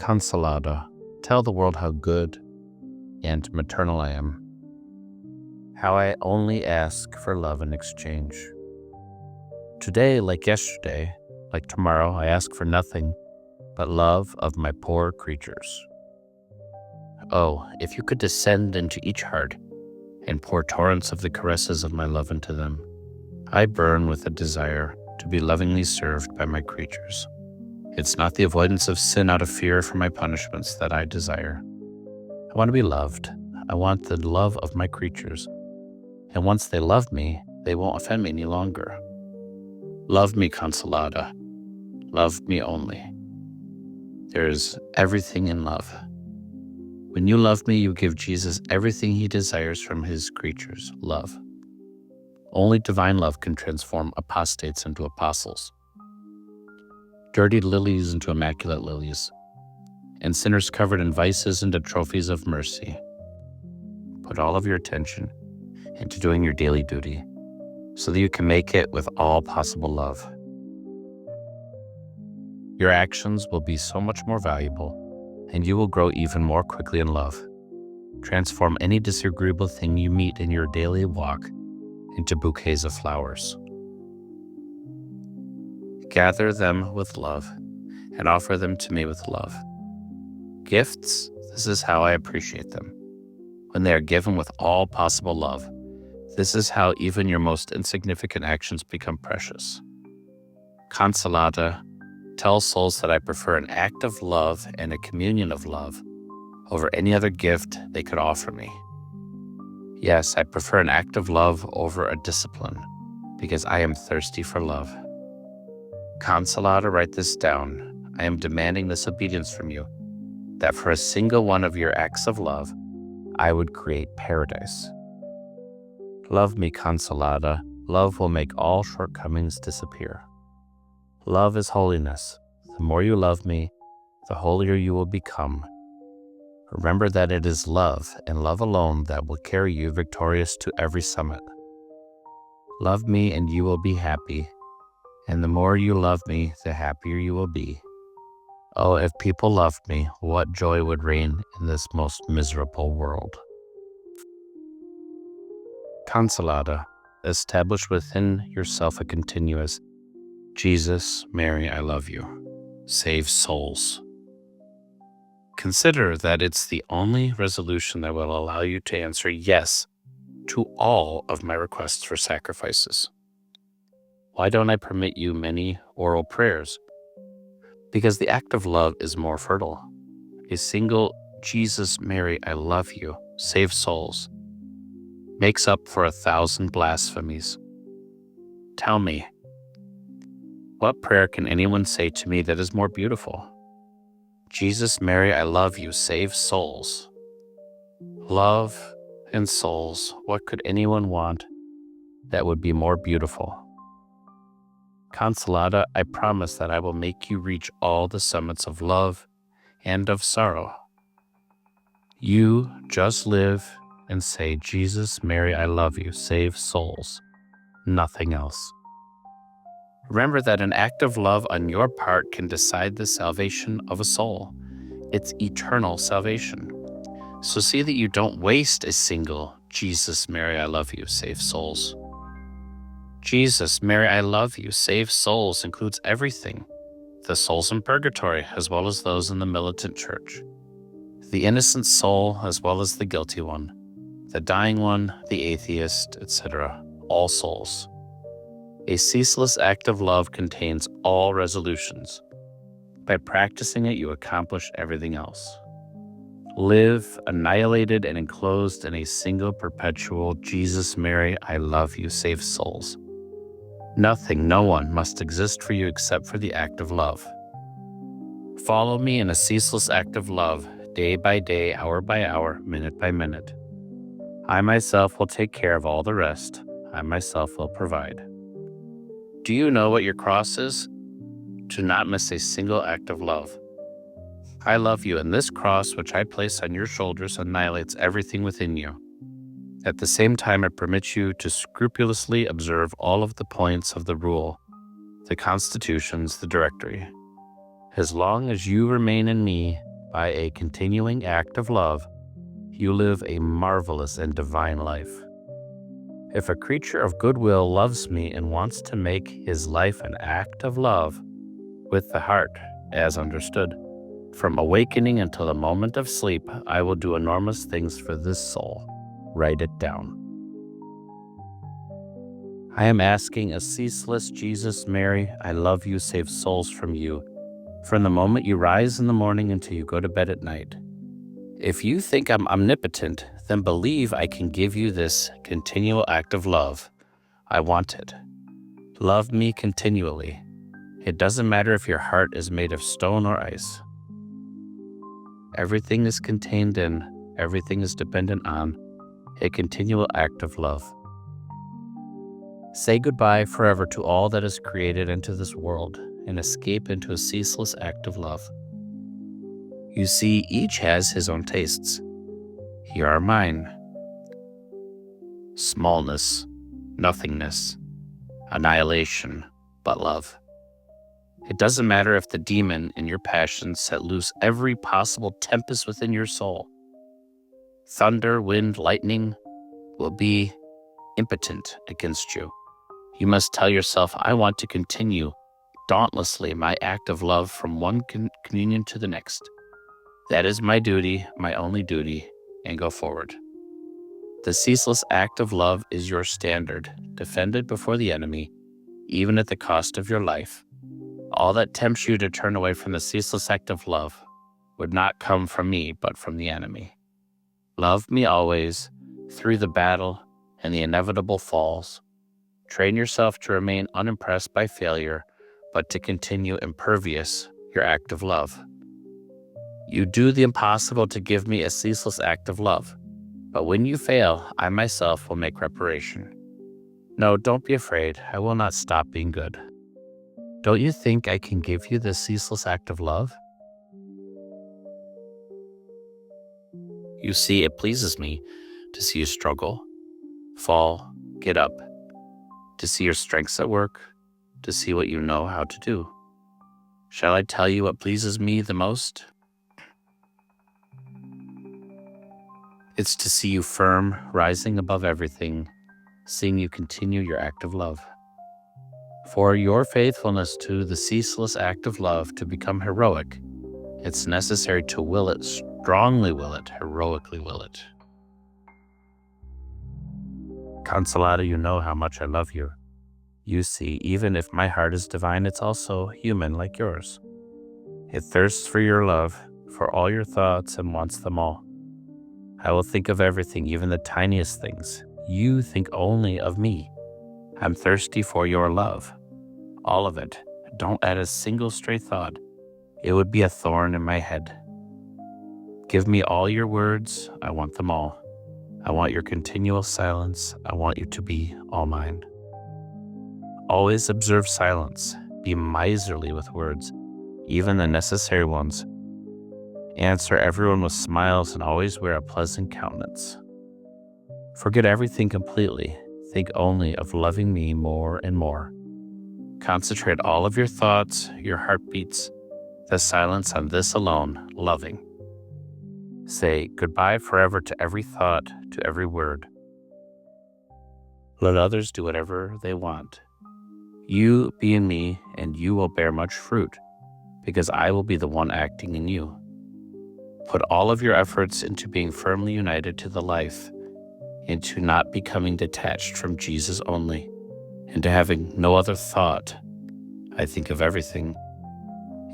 Consolata, tell the world how good and maternal I am, how I only ask for love in exchange. Today, like yesterday, like tomorrow, I ask for nothing but love of my poor creatures. Oh, if you could descend into each heart and pour torrents of the caresses of my love into them. I burn with a desire to be lovingly served by my creatures. It's not the avoidance of sin out of fear for my punishments that I desire. I want to be loved. I want the love of my creatures. And once they love me, they won't offend me any longer. Love me, Consolata. Love me only. There is everything in love. When you love me, you give Jesus everything he desires from his creatures, love. Only divine love can transform apostates into apostles, dirty lilies into immaculate lilies, and sinners covered in vices into trophies of mercy. Put all of your attention into doing your daily duty so that you can make it with all possible love. Your actions will be so much more valuable, and you will grow even more quickly in love. Transform any disagreeable thing you meet in your daily walk into bouquets of flowers. Gather them with love and offer them to me with love. Gifts, this is how I appreciate them. When they are given with all possible love, this is how even your most insignificant actions become precious. Consolata, tell souls that I prefer an act of love and a communion of love over any other gift they could offer me. Yes, I prefer an act of love over a discipline because I am thirsty for love. Consolata, write this down. I am demanding this obedience from you, that for a single one of your acts of love, I would create paradise. Love me, Consolata. Love will make all shortcomings disappear. Love is holiness. The more you love me, the holier you will become. Remember that it is love, and love alone, that will carry you victorious to every summit. Love me and you will be happy, and the more you love me, the happier you will be. Oh, if people loved me, what joy would reign in this most miserable world. Consolata, establish within yourself a continuous Jesus, Mary, I love you. Save souls. Consider that it's the only resolution that will allow you to answer yes to all of my requests for sacrifices. Why don't I permit you many oral prayers? Because the act of love is more fertile. A single Jesus, Mary, I love you, save souls, makes up for 1,000 blasphemies. Tell me, what prayer can anyone say to me that is more beautiful? Jesus, Mary, I love you, save souls. Love and souls, what could anyone want that would be more beautiful? Consolata, I promise that I will make you reach all the summits of love and of sorrow. You just live and say, Jesus, Mary, I love you, save souls. Nothing else. Remember that an act of love on your part can decide the salvation of a soul. It's eternal salvation. So see that you don't waste a single Jesus, Mary, I love you, save souls. Jesus, Mary, I love you, save souls includes everything. The souls in purgatory, as well as those in the militant church. The innocent soul, as well as the guilty one. The dying one, the atheist, etc. All souls. A ceaseless act of love contains all resolutions. By practicing it, you accomplish everything else. Live annihilated and enclosed in a single perpetual Jesus, Mary, I love you, save souls. Nothing, no one must exist for you except for the act of love. Follow me in a ceaseless act of love, day by day, hour by hour, minute by minute. I myself will take care of all the rest. I myself will provide. Do you know what your cross is? To not miss a single act of love. I love you, and this cross which I place on your shoulders annihilates everything within you. At the same time, I permit you to scrupulously observe all of the points of the rule, the constitutions, the directory. As long as you remain in me, by a continuing act of love, you live a marvelous and divine life. If a creature of goodwill loves me and wants to make his life an act of love with the heart, as understood, from awakening until the moment of sleep, I will do enormous things for this soul. Write it down. I am asking a ceaseless Jesus, Mary, I love you, save souls from you, from the moment you rise in the morning until you go to bed at night. If you think I'm omnipotent, then believe I can give you this continual act of love. I want it. Love me continually. It doesn't matter if your heart is made of stone or ice. Everything is contained in, everything is dependent on a continual act of love. Say goodbye forever to all that is created into this world and escape into a ceaseless act of love. You see, each has his own tastes. Here are mine. Smallness, nothingness, annihilation, but love. It doesn't matter if the demon in your passions set loose every possible tempest within your soul. Thunder, wind, lightning will be impotent against you. You must tell yourself, I want to continue dauntlessly my act of love from one communion to the next. That is my duty, my only duty, and go forward. The ceaseless act of love is your standard, defended before the enemy, even at the cost of your life. All that tempts you to turn away from the ceaseless act of love would not come from me, but from the enemy. Love me always, through the battle and the inevitable falls. Train yourself to remain unimpressed by failure, but to continue impervious your act of love. You do the impossible to give me a ceaseless act of love, but when you fail, I myself will make reparation. No, don't be afraid. I will not stop being good. Don't you think I can give you this ceaseless act of love? You see, it pleases me to see you struggle, fall, get up, to see your strengths at work, to see what you know how to do. Shall I tell you what pleases me the most? It's to see you firm, rising above everything, seeing you continue your act of love. For your faithfulness to the ceaseless act of love to become heroic, it's necessary to will it, strongly will it, heroically will it. Consolata, you know how much I love you. You see, even if my heart is divine, it's also human like yours. It thirsts for your love, for all your thoughts, and wants them all. I will think of everything, even the tiniest things. You think only of me. I'm thirsty for your love. All of it. Don't add a single stray thought. It would be a thorn in my head. Give me all your words. I want them all. I want your continual silence. I want you to be all mine. Always observe silence. Be miserly with words, even the necessary ones. Answer everyone with smiles and always wear a pleasant countenance. Forget everything completely. Think only of loving me more and more. Concentrate all of your thoughts, your heartbeats, the silence on this alone, loving. Say goodbye forever to every thought, to every word. Let others do whatever they want. You be in me, and you will bear much fruit, because I will be the one acting in you. Put all of your efforts into being firmly united to the life, into not becoming detached from Jesus only, into having no other thought. I think of everything.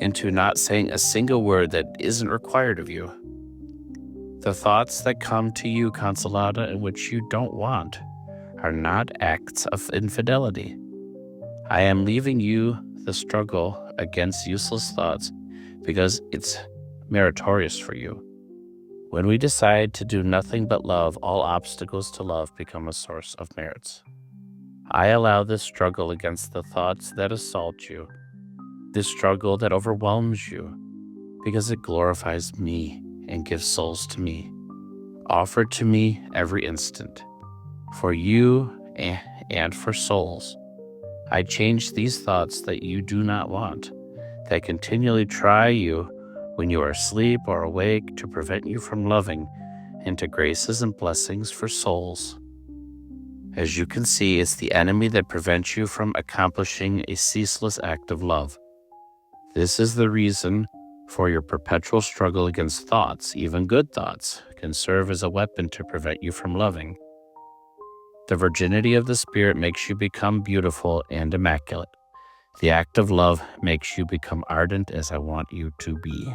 Into not saying a single word that isn't required of you. The thoughts that come to you, Consolata, and which you don't want, are not acts of infidelity. I am leaving you the struggle against useless thoughts because it's meritorious for you. When we decide to do nothing but love, all obstacles to love become a source of merits. I allow this struggle against the thoughts that assault you, this struggle that overwhelms you, because it glorifies me and gives souls to me, offered to me every instant. For you and for souls, I change these thoughts that you do not want, that continually try you when you are asleep or awake to prevent you from loving into graces and blessings for souls. As you can see, it's the enemy that prevents you from accomplishing a ceaseless act of love. This is the reason for your perpetual struggle against thoughts. Even good thoughts can serve as a weapon to prevent you from loving. The virginity of the Spirit makes you become beautiful and immaculate. The act of love makes you become ardent as I want you to be.